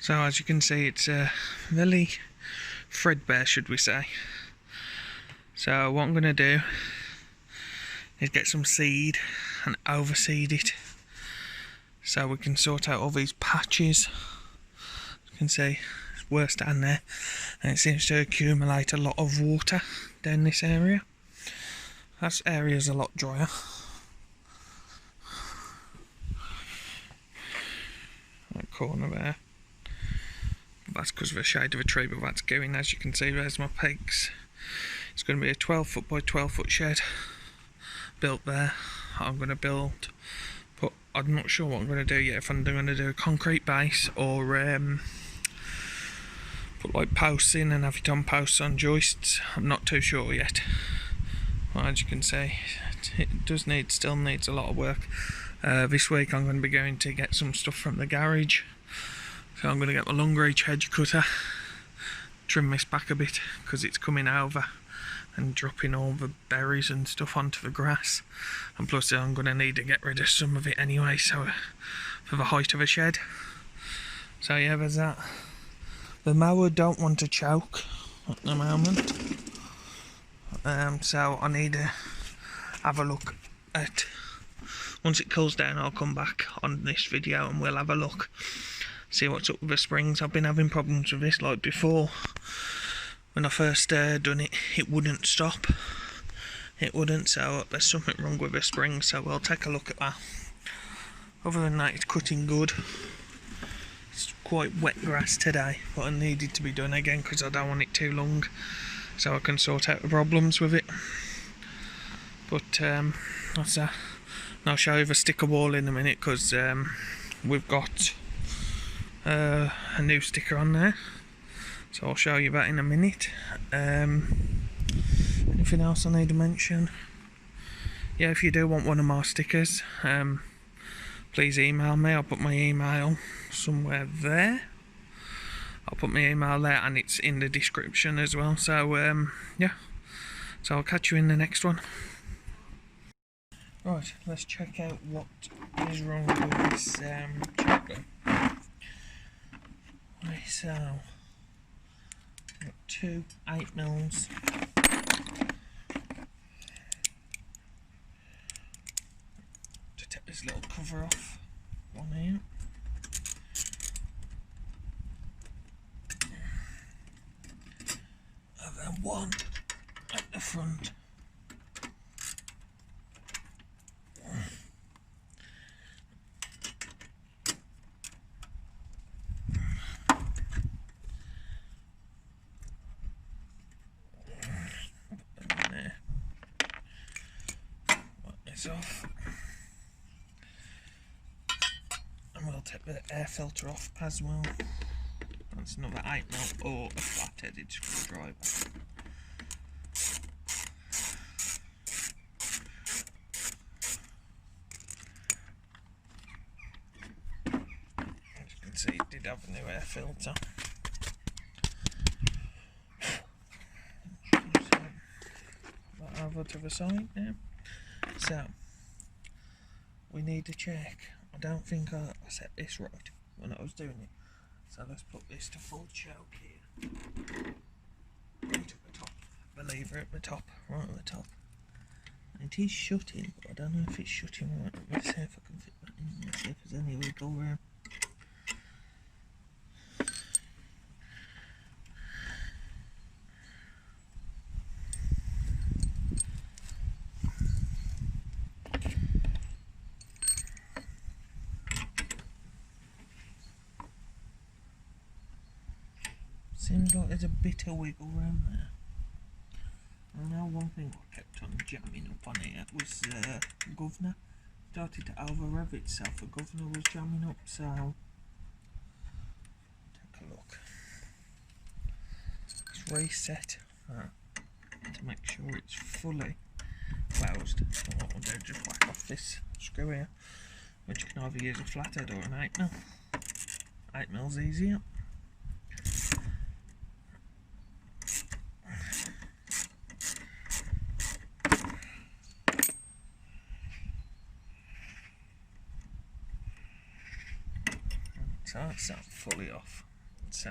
So as you can see, it's very threadbare, should we say. So what I'm going to do is get some seed and overseed it, so we can sort out all these patches. You can see it's worse down there, and it seems to accumulate a lot of water down this area. That area's a lot drier. That corner there. That's because of the shade of a tree, but that's going. As you can see, there's my pegs. It's going to be a 12 foot by 12 foot shed built there. I'm going to build, but I'm not sure what I'm going to do yet. If I'm going to do a concrete base or put like posts in and have it on posts on joists. I'm not too sure yet. Well, as you can see, it still needs a lot of work. This week I'm going to be going to get some stuff from the garage. So I'm going to get my long reach hedge cutter, trim this back a bit because it's coming over and dropping all the berries and stuff onto the grass, and plus I'm going to need to get rid of some of it anyway, so for the height of a shed. So yeah, there's that. The mower don't want to choke at the moment, so I need to have a look at, once it cools down I'll come back on this video and we'll have a look, see what's up with the springs. I've been having problems with this, like before. When I first done it, it wouldn't stop. It wouldn't, so there's something wrong with the spring, so we'll take a look at that. Other than that, it's cutting good. It's quite wet grass today, but it needed to be done again because I don't want it too long, so I can sort out the problems with it. But that's that. And I'll show you the sticker wall in a minute, because we've got a new sticker on there. So I'll show you that in a minute. Anything else I need to mention? Yeah, if you do want one of my stickers, please email me. I'll put my email somewhere there. I'll put my email there, and it's in the description as well. So yeah, so I'll catch you in the next one. Right, let's check out what is wrong with this shotgun. Right, so got two 8mm. To take this little cover off, one here. And then one at the front. Off, and we'll take the air filter off as well. That's another 8mm or a flat-headed screwdriver. As you can see, it did have a new air filter. That over to the side now. So, we need to check. I don't think I set this right when I was doing it. So let's put this to full choke here. Right at the top. The lever at the top, right at the top. It is shutting, but I don't know if it's shutting right. Let's see if I can fit that in. Let's see if there's any wiggle room. Seems like there's a bit of wiggle room there. I know one thing I kept on jamming up on it was the governor. Started to over rev itself. The governor was jamming up, so take a look. Let's reset that to make sure it's fully closed. So what we'll do is just whack off this screw here, which you can either use a flathead or an 8mm. 8mm's easier. So that's that fully off. So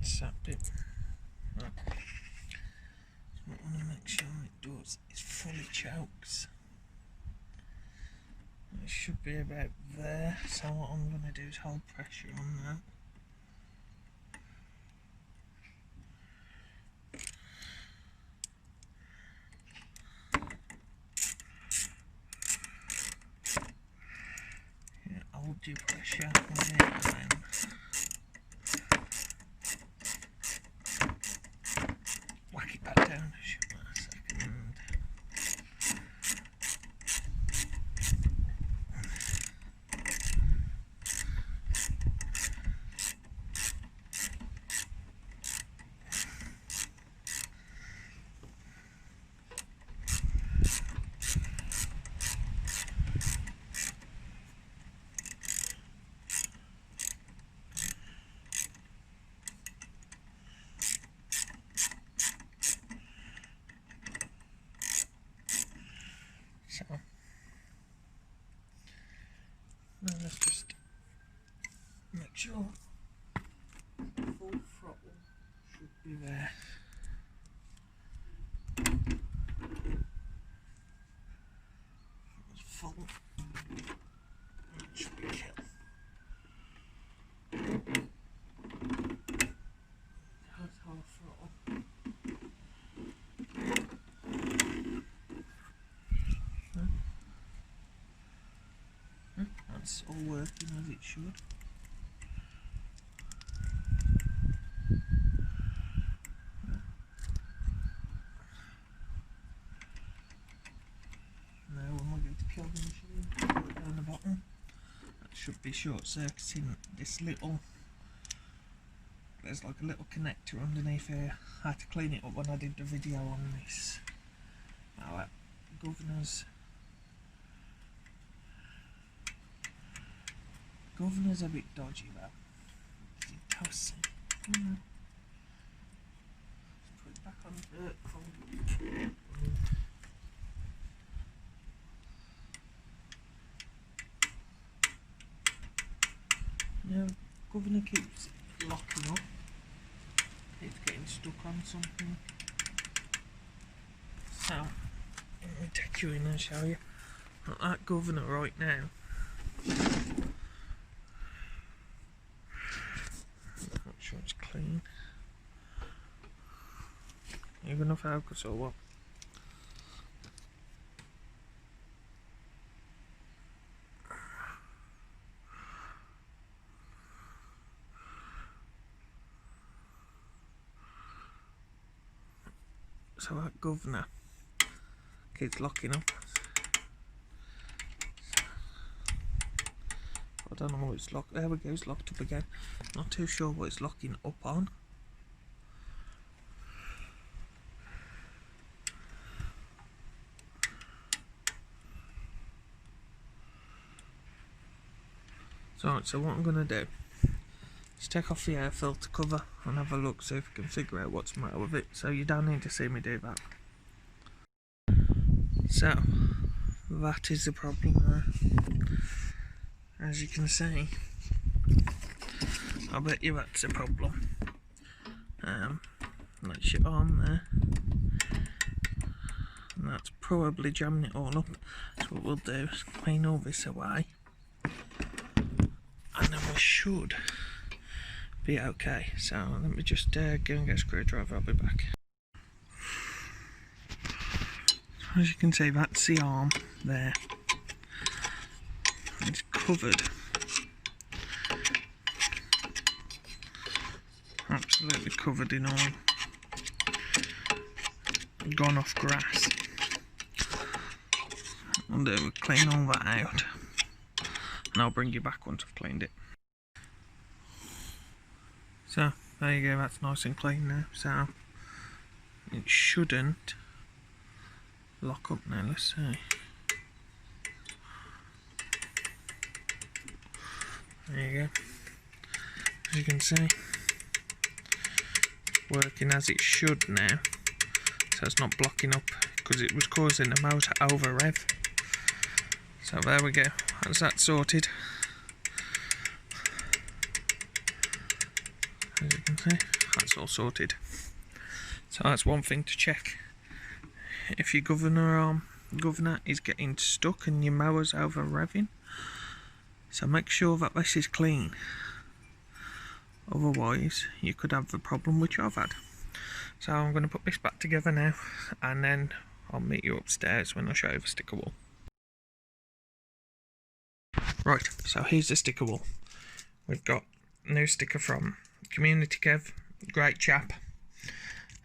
it's that bit. Right. So what I want to make sure it does is fully chokes. It should be about there, so what I'm going to do is hold pressure on that. Yeah, hold your pressure with it and then whack it back down. Shoot that a second. So now let's just make sure full throttle should be there. It's full. It should be kill. That's half throttle. That's all working as it should. Now when we go to kill the machine, put it down the bottom. That should be short circuiting this little, there's like a little connector underneath here. I had to clean it up when I did the video on this. Now that governor's a bit dodgy though. Let's put it back on the fold. Now, governor keeps locking up. It's getting stuck on something. So, let me take you in and show you. Not that governor right now. Make sure it's clean. Are you gonna focus or what? So that governor keeps locking up. I don't know what it's locked. There we go, it's locked up again. Not too sure what it's locking up on. So what I'm gonna do is take off the air filter cover and have a look, see if we can figure out what's the matter with it. So you don't need to see me do that. So that is the problem there. As you can see, I bet you that's a problem. That's your arm there, and that's probably jamming it all up. So what we'll do is clean all this away, and then we should be okay. So let me just go and get a screwdriver, I'll be back. So as you can see, that's the arm there. It's covered, absolutely covered in oil, gone off grass. I'll do is clean all that out and I'll bring you back once I've cleaned it. So there you go, that's nice and clean now. So it shouldn't lock up now, let's see. There you go. As you can see, it's working as it should now. So it's not blocking up because it was causing the motor over rev. So there we go, that's that sorted. As you can see, that's all sorted. So that's one thing to check. If your governor is getting stuck and your mower's over revving, so make sure that this is clean. Otherwise, you could have the problem which I've had. So I'm going to put this back together now, and then I'll meet you upstairs when I show you the sticker wall. Right, so here's the sticker wall. We've got a new sticker from Community Kev, great chap.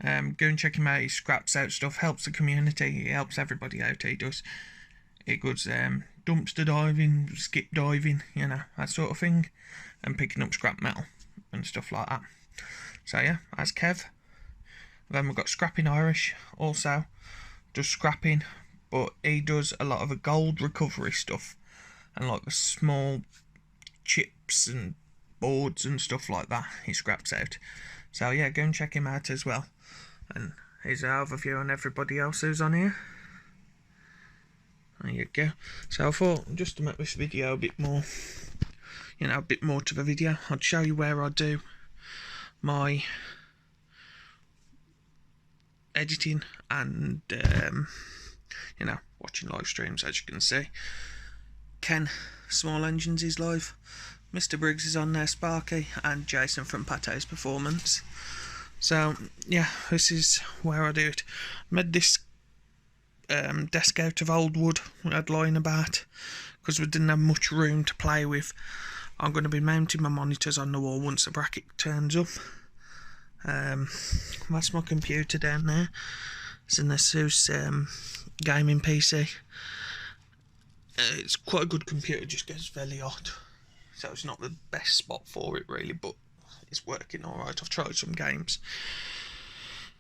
Go and check him out. He scraps out stuff, helps the community, he helps everybody out. He does dumpster diving, skip diving, you know, that sort of thing, and picking up scrap metal and stuff like that. So yeah, that's Kev. Then we've got Scrapping Irish, also does scrapping, but he does a lot of the gold recovery stuff and like the small chips and boards and stuff like that he scraps out. So yeah, go and check him out as well. And here's an overview on everybody else who's on here. There you go. So I thought, just to make this video a bit more, you know, a bit more to the video, I'd show you where I do my editing and you know, watching live streams. As you can see, Ken Small Engines is live, Mr. Briggs is on there, Sparky, and Jason from Pate's Performance. So yeah, this is where I do it. I made this desk out of old wood we had lying about because we didn't have much room to play with. I'm going to be mounting my monitors on the wall once the bracket turns up. That's my computer down there. It's an Asus gaming PC. It's quite a good computer, just gets fairly hot, so it's not the best spot for it really, but it's working alright. I've tried some games.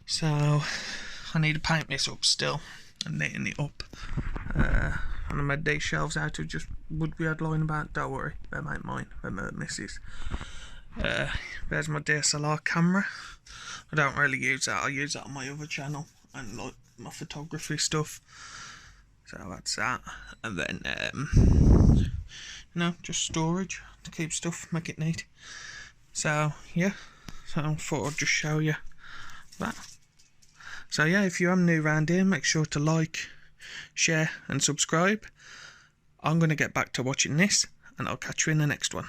So I need to paint this up still and neaten it up. And I made these shelves out of just wood we had lying about. Don't worry, they ain't mine, they're my missus. There's my DSLR camera. I don't really use that, I use that on my other channel and like my photography stuff. So that's that. And then you know, just storage to keep stuff, make it neat. So yeah, so I thought I'd just show you that. So yeah, if you are new around here, make sure to like, share and subscribe. I'm going to get back to watching this, and I'll catch you in the next one.